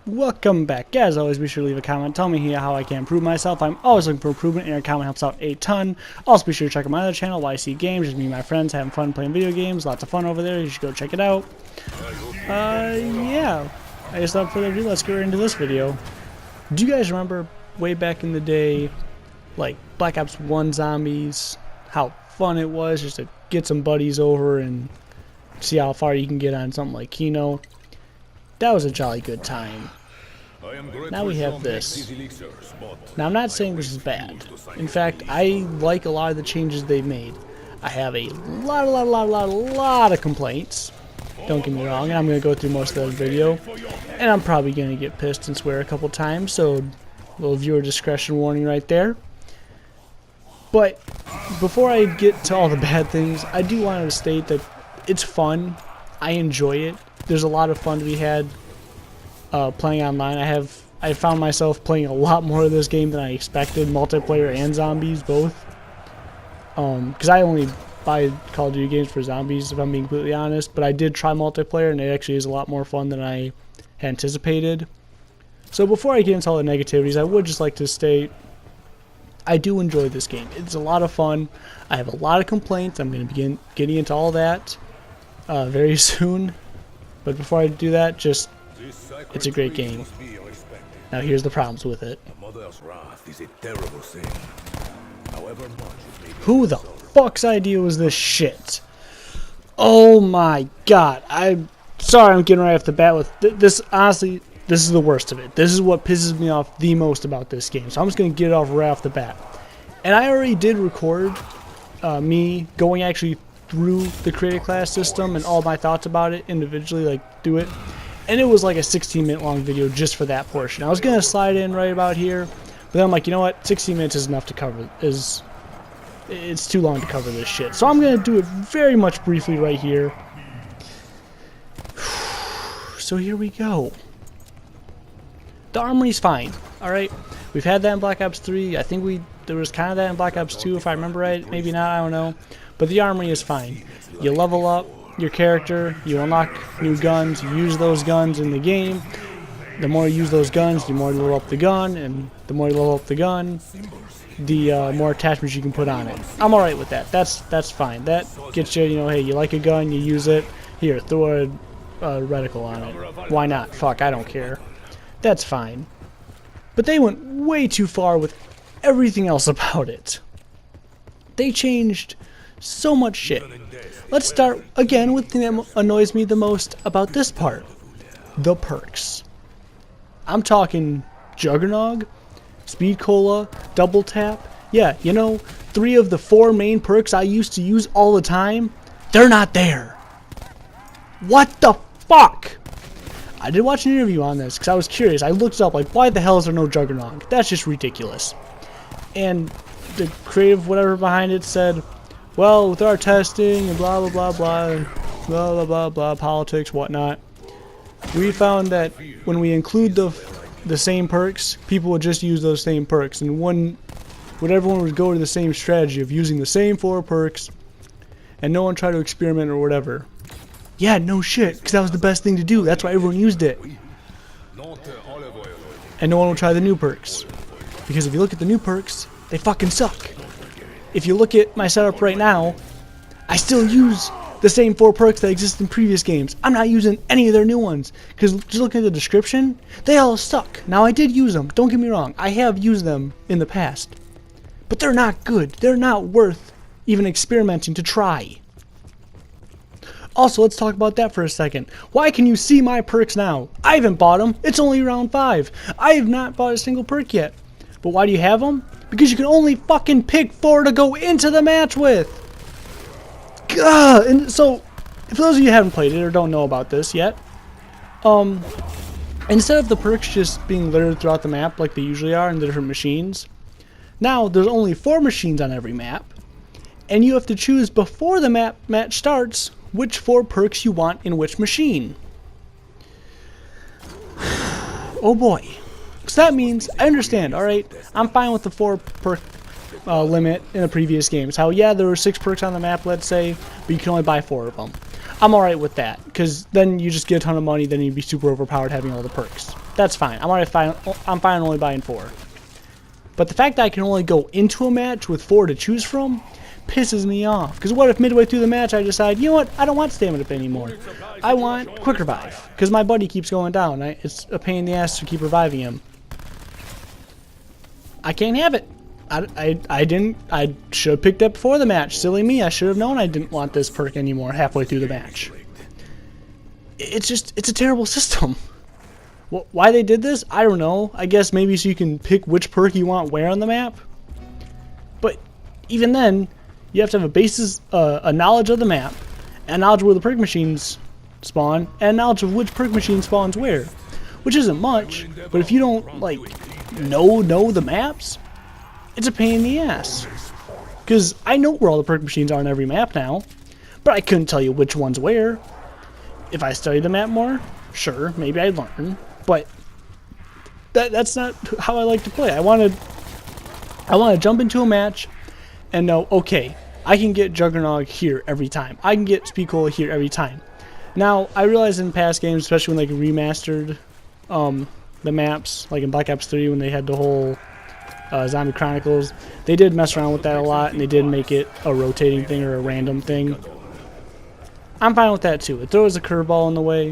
Welcome back. As always, be sure to leave a comment. Tell me here how I can improve myself. I'm always looking for improvement, and your comment helps out a ton. Also, be sure to check out my other channel, YC Games. Just me and my friends having fun playing video games. Lots of fun over there. You should go check it out. Yeah. I guess without further ado, let's get right into this video. Do you guys remember way back in the day, like Black Ops 1 Zombies? How fun it was just to get some buddies over and see how far you can get on something like Kino. That was a jolly good time. Now we have this. Now I'm not saying this is bad. In fact, I like a lot of the changes they've made. I have a lot of complaints. Don't get me wrong, and I'm going to go through most of that video. And I'm probably going to get pissed and swear a couple times, so a little viewer discretion warning right there. But before I get to all the bad things, I do want to state that it's fun. I enjoy it. There's a lot of fun to be had playing online. I found myself playing a lot more of this game than I expected, multiplayer and zombies both. Because I only buy Call of Duty games for zombies, if I'm being completely honest. But I did try multiplayer, and it actually is a lot more fun than I had anticipated. So before I get into all the negativities, I would just like to state I do enjoy this game. It's a lot of fun. I have a lot of complaints. I'm going to begin getting into all that very soon. But before I do that, just, it's a great game. Now here's the problems with it. Who the fuck's idea was this shit? Oh my god. I'm sorry I'm getting right off the bat with this. Honestly, this is the worst of it. This is what pisses me off the most about this game. So I'm just going to get it off right off the bat. And I already did record me going actually through the creator class system and all my thoughts about it individually, like do it, and it was like a 16-minute long video just for that portion. I was gonna slide in right about here, but then I'm like, you know what, 16 minutes is enough to cover. It's too long to cover this shit, so I'm gonna do it very much briefly right here. So here we go. The armory's fine. All right, we've had that in Black Ops 3. I think there was kind of that in Black Ops 2, if I remember right. Maybe not. I don't know. But the armory is fine. You level up your character, you unlock new guns, you use those guns in the game. The more you use those guns, the more you level up the gun, and the more you level up the gun, the more attachments you can put on it. I'm alright with that. That's fine. That gets you, you know, hey, you like a gun, you use it. Here, throw a reticle on it. Why not? Fuck, I don't care. That's fine. But they went way too far with everything else about it. They changed so much shit. Let's start again with the thing that annoys me the most about this part. The perks. I'm talking Juggernog, Speed Cola, Double Tap. Yeah, you know, 3 of the 4 main perks I used to use all the time, they're not there. What the fuck? I did watch an interview on this because I was curious. I looked up, like, why the hell is there no Juggernog? That's just ridiculous. And the creative whatever behind it said, well, with our testing and blah blah blah blah blah blah blah blah politics, whatnot, we found that when we include the same perks, people would just use those same perks, and would everyone would go to the same strategy of using the same 4 perks, and no one tried to experiment or whatever. Yeah, no shit, because that was the best thing to do. That's why everyone used it. And no one will try the new perks, because if you look at the new perks, they fucking suck. If you look at my setup right now, I still use the same 4 perks that exist in previous games. I'm not using any of their new ones, because just looking at the description, they all suck. Now, I did use them, don't get me wrong. I have used them in the past. But they're not good. They're not worth even experimenting to try. Also, let's talk about that for a second. Why can you see my perks now? I haven't bought them. It's only round 5. I have not bought a single perk yet. But why do you have them? Because you can only fucking pick 4 to go into the match with. Gah! And so, for those of you who haven't played it or don't know about this yet, instead of the perks just being littered throughout the map like they usually are in the different machines, now there's only 4 machines on every map, and you have to choose before the match starts which 4 perks you want in which machine. Oh boy. So that means, I understand, alright, I'm fine with the 4 perk limit in the previous games. How, yeah, there were 6 perks on the map, let's say, but you can only buy 4 of them. I'm alright with that, because then you just get a ton of money, then you'd be super overpowered having all the perks. That's fine. I'm fine only buying 4. But the fact that I can only go into a match with 4 to choose from pisses me off. Because what if midway through the match I decide, you know what, I don't want stamina up anymore. I want quick revive. Because my buddy keeps going down. It's a pain in the ass to keep reviving him. I can't have it. I should have picked up before the match. Silly me, I should have known I didn't want this perk anymore halfway through the match. It's a terrible system. Why they did this, I don't know. I guess maybe so you can pick which perk you want where on the map. But even then, you have to have a knowledge of the map, and knowledge of where the perk machines spawn, and knowledge of which perk machine spawns where. Which isn't much, but if you don't, like, know the maps, it's a pain in the ass. Because I know where all the perk machines are on every map now, but I couldn't tell you which one's where. If I studied the map more, sure, maybe I'd learn, but that's not how I like to play. I want to jump into a match and know, okay, I can get Juggernaut here every time. I can get Speedcola here every time. Now, I realize in past games, especially when like remastered the maps, like in Black Ops 3 when they had the whole Zombie Chronicles, they did mess around with that a lot, and they did make it a rotating thing or a random thing. I'm fine with that too. It throws a curveball in the way.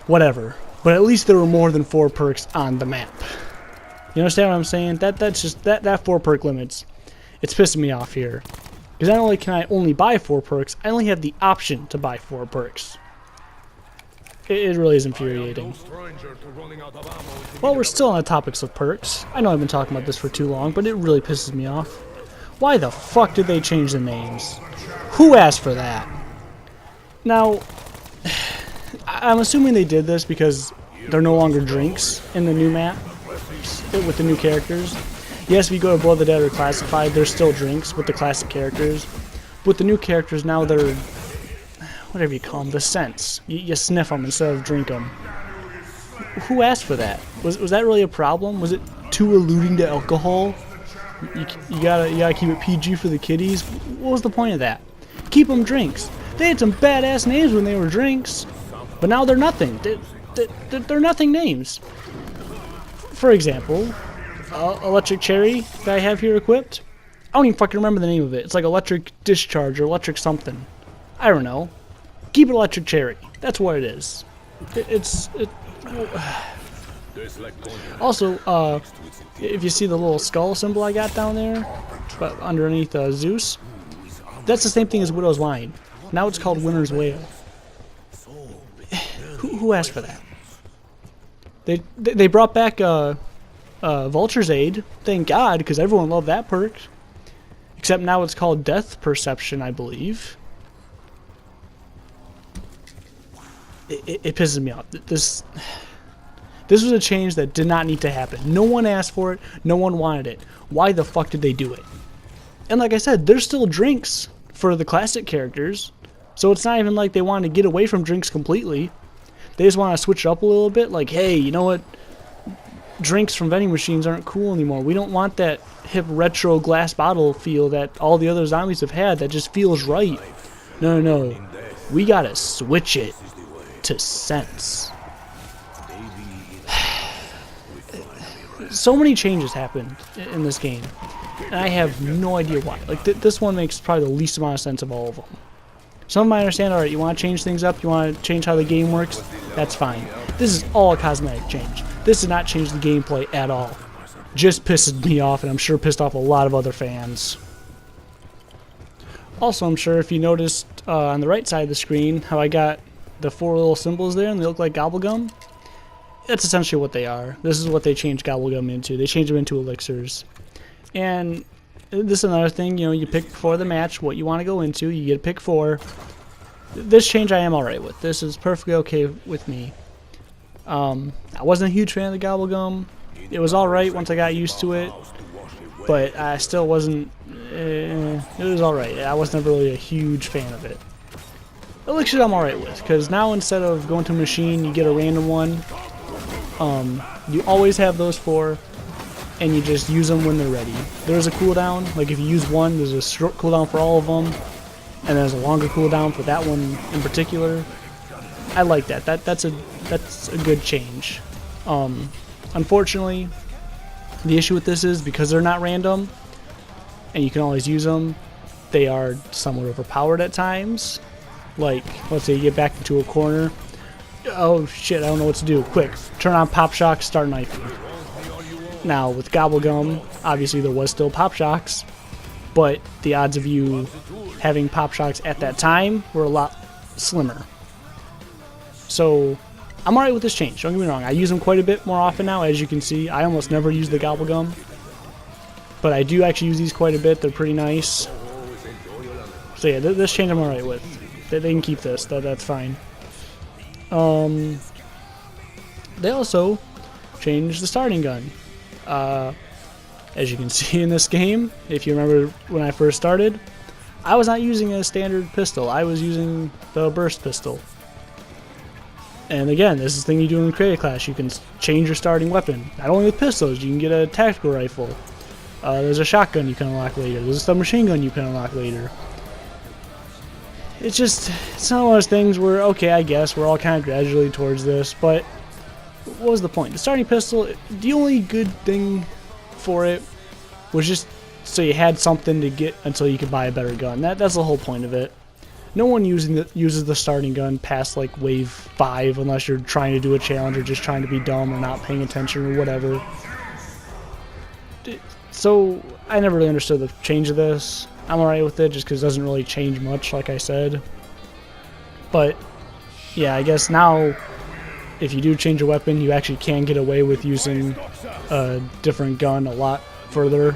Whatever. But at least there were more than 4 perks on the map. You understand what I'm saying? That's just that 4 perk limits. It's pissing me off here. Because not only can I only buy 4 perks, I only have the option to buy 4 perks. It really is infuriating. Well, we're still on the topics of perks. I know I've been talking about this for too long, but it really pisses me off. Why the fuck did they change the names? Who asked for that? Now, I'm assuming they did this because they're no longer drinks in the new map with the new characters. Yes, if you go to Blood of the Dead or Classified, they're still drinks with the classic characters. With the new characters, now they're, whatever you call them, the scents. You sniff them instead of drink them. Who asked for that? Was that really a problem? Was it too alluding to alcohol? You gotta keep it PG for the kiddies? What was the point of that? Keep them drinks. They had some badass names when they were drinks, but now they're nothing. They're nothing names. For example, Electric Cherry that I have here equipped, I don't even fucking remember the name of it. It's like Electric Discharge or Electric something. I don't know. Keep it Electric Cherry. That's what it is. Also, if you see the little skull symbol I got down there, but underneath Zeus, that's the same thing as Widow's Wine. Now it's called Winter's Wail. Who asked for that? They brought back Vulture's Aid, thank God, because everyone loved that perk. Except now it's called Death Perception, I believe. It pisses me off. This was a change that did not need to happen. No one asked for it. No one wanted it. Why the fuck did they do it? And like I said, there's still drinks for the classic characters. So it's not even like they want to get away from drinks completely. They just want to switch it up a little bit. Like, hey, you know what? Drinks from vending machines aren't cool anymore. We don't want that hip retro glass bottle feel that all the other zombies have had that just feels right. No. We gotta switch it to sense. So many changes happened in this game, and I have no idea why. Like, this one makes probably the least amount of sense of all of them. Some of them I understand, alright, you want to change things up, you want to change how the game works, that's fine. This is all a cosmetic change. This did not change the gameplay at all. Just pisses me off, and I'm sure pissed off a lot of other fans. Also, I'm sure if you noticed on the right side of the screen how I got the 4 little symbols there and they look like gobblegum, that's essentially what they are. This is what they changed gobblegum into. They changed them into elixirs. And this is another thing, you know, you pick before the match what you want to go into, you get a pick 4. This change I am alright with. This is perfectly okay with me. I wasn't a huge fan of the gobblegum. It was alright once I got used to it, but I still wasn't, it was alright. I was never really a huge fan of it. Elixir I'm alright with, because now instead of going to a machine, you get a random one. You always have those 4, and you just use them when they're ready. There's a cooldown, like if you use one, there's a short cooldown for all of them. and there's a longer cooldown for that one in particular. I like that. That's a good change. Unfortunately, the issue with this is because they're not random, and you can always use them, they are somewhat overpowered at times. Like, let's say you get back into a corner. Oh shit, I don't know what to do. Quick, turn on Pop Shock, start knifing. Now, with Gobblegum, obviously there was still Pop Shocks, but the odds of you having Pop Shocks at that time were a lot slimmer. So, I'm alright with this change, don't get me wrong. I use them quite a bit more often now, as you can see. I almost never use the Gobblegum, but I do actually use these quite a bit. They're pretty nice. So yeah, this change I'm alright with. They can keep this, that's fine. They also changed the starting gun. As you can see in this game, if you remember when I first started, I was not using a standard pistol. I was using the burst pistol. And again, this is the thing you do in the creative class. You can change your starting weapon. Not only with pistols, you can get a tactical rifle. There's a shotgun you can unlock later. There's a submachine gun you can unlock later. It's not one of those things where, okay, I guess we're all kind of gradually towards this, but what was the point? The starting pistol, the only good thing for it was just so you had something to get until you could buy a better gun. That's the whole point of it. No one uses the starting gun past like wave 5 unless you're trying to do a challenge or just trying to be dumb or not paying attention or whatever. So I never really understood the change of this. I'm alright with it just because it doesn't really change much, like I said. But yeah, I guess now if you do change a weapon, you actually can get away with using a different gun a lot further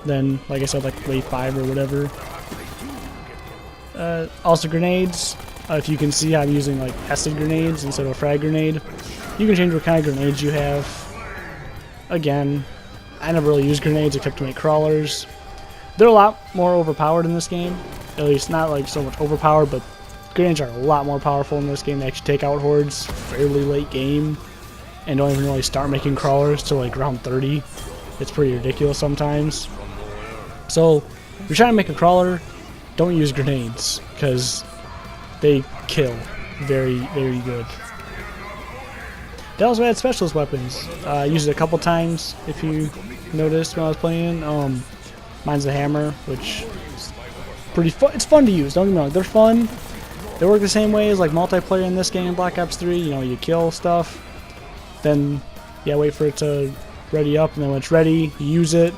than, like I said, like wave 5 or whatever. Also grenades. If you can see, I'm using like acid grenades instead of a frag grenade. You can change what kind of grenades you have. Again, I never really use grenades except to make crawlers. They're a lot more overpowered in this game. At least not like so much overpowered, but grenades are a lot more powerful in this game. They actually take out hordes fairly late game and don't even really start making crawlers till like round 30. It's pretty ridiculous sometimes. So if you're trying to make a crawler, don't use grenades because they kill very, very good. They also had specialist weapons. I used it a couple times if you noticed when I was playing. Mine's the hammer, which is pretty fun. It's fun to use, don't get me wrong. They're fun. They work the same way as like multiplayer in this game, Black Ops 3. You know, you kill stuff, then yeah, wait for it to ready up, and then when it's ready, you use it,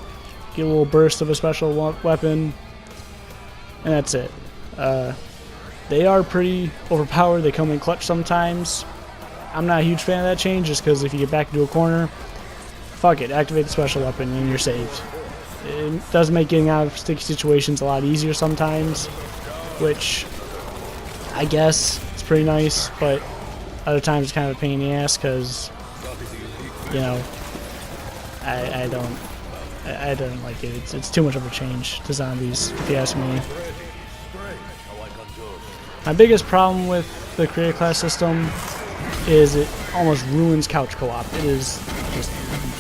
get a little burst of a special weapon, and that's it. They are pretty overpowered. They come in clutch sometimes. I'm not a huge fan of that change just because if you get back into a corner, fuck it, activate the special weapon and you're saved. It does make getting out of sticky situations a lot easier sometimes, which I guess it's pretty nice, but other times it's kind of a pain in the ass because, you know, I don't like it. It's too much of a change to zombies, if you ask me. My biggest problem with the creator class system is it almost ruins couch co-op. It is just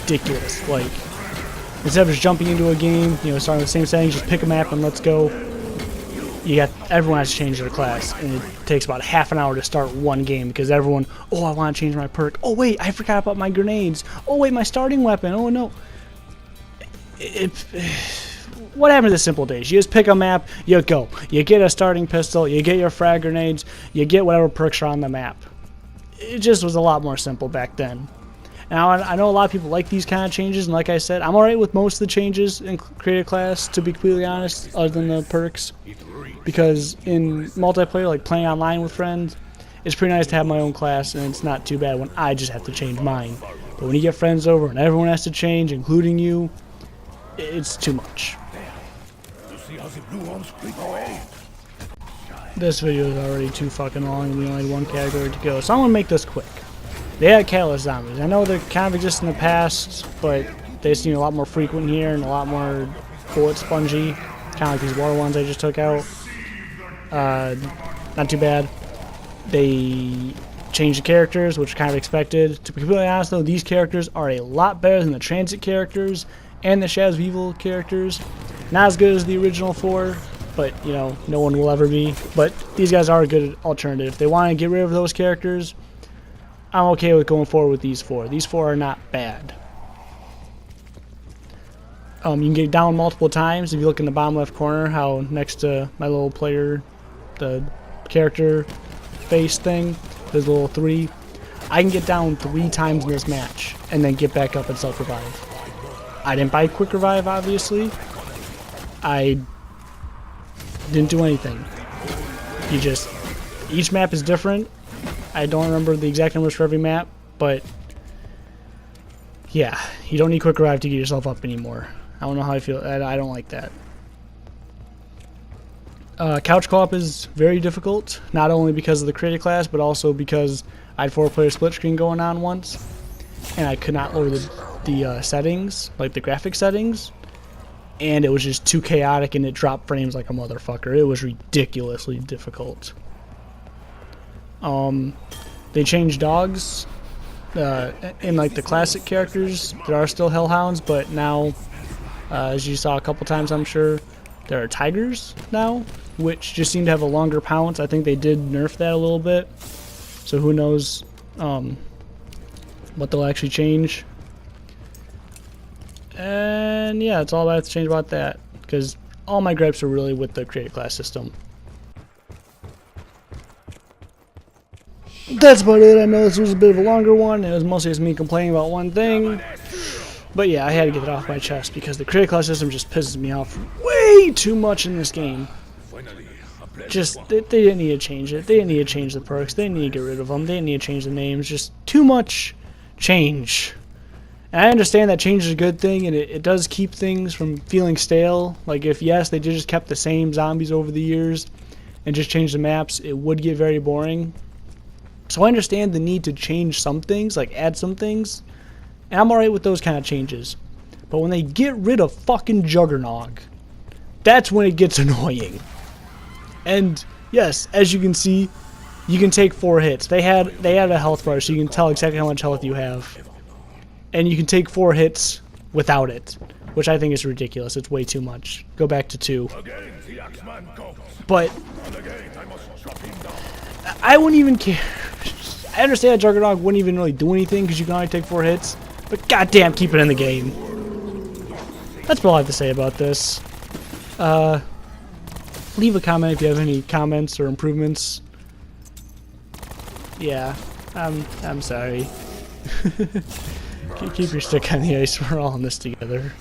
ridiculous. Like, instead of just jumping into a game, you know, starting with the same settings, just pick a map and let's go. Everyone has to change their class, and it takes about half an hour to start one game because everyone, oh, I want to change my perk. Oh wait, I forgot about my grenades. Oh wait, my starting weapon. Oh no. What happened to the simple days? You just pick a map, you go. You get a starting pistol, you get your frag grenades, you get whatever perks are on the map. It just was a lot more simple back then. Now, I know a lot of people like these kind of changes, and like I said, I'm alright with most of the changes in creator class, to be completely honest, other than the perks. Because in multiplayer, like playing online with friends, it's pretty nice to have my own class, and it's not too bad when I just have to change mine. But when you get friends over and everyone has to change, including you, it's too much. This video is already too fucking long, and we only had one category to go, so I'm gonna make this quick. They had catalyst zombies. I know they kind of exist in the past, but they seem a lot more frequent here and a lot more bullet spongy, kind of like these water ones I just took out. Not too bad. They changed the characters, which is kind of expected. To be completely honest, though, these characters are a lot better than the Transit characters and the Shadows of Evil characters. Not as good as the original 4, but you know, no one will ever be. But these guys are a good alternative. If they want to get rid of those characters, I'm okay with going forward with these four. These four are not bad. You can get down multiple times. If you look in the bottom left corner, how next to my little player, the character face thing, there's a little 3. I can get down 3 times in this match and then get back up and self-revive. I didn't buy quick revive, obviously. I didn't do anything. You just, each map is different. I don't remember the exact numbers for every map, but yeah, you don't need quick revive to get yourself up anymore. I don't know how I feel. I don't like that. Couch co-op is very difficult, not only because of the creative class, but also because I had 4-player split screen going on once, and I could not lower the settings, like the graphic settings, and it was just too chaotic, and it dropped frames like a motherfucker. It was ridiculously difficult. They changed dogs. In like the classic characters, there are still hellhounds, but now, as you saw a couple times, I'm sure, there are tigers now, which just seem to have a longer pounce. I think they did nerf that a little bit, so who knows what they'll actually change. And yeah, that's all I have to change about that, because all my gripes are really with the creative class system. That's about it. I know this was a bit of a longer one. It was mostly just me complaining about one thing. But yeah, I had to get it off my chest because the creative class system just pisses me off way too much in this game. Just, they didn't need to change it. They didn't need to change the perks. They didn't need to get rid of them. They didn't need to change the names. Just too much change. And I understand that change is a good thing, and it does keep things from feeling stale. Like, if, yes, they just kept the same zombies over the years and just changed the maps, it would get very boring. So I understand the need to change some things, like add some things, and I'm alright with those kind of changes. But when they get rid of fucking Juggernog, that's when it gets annoying. And yes, as you can see, you can take 4 hits. They had a health bar, so you can tell exactly how much health you have. And you can take 4 hits without it, which I think is ridiculous. It's way too much. Go back to 2. But I wouldn't even care. I understand that Juggernog wouldn't even really do anything because you can only take 4 hits, but goddamn, keep it in the game. That's all I have to say about this. Leave a comment if you have any comments or improvements. Yeah, I'm sorry. Keep your stick on the ice. We're all in this together.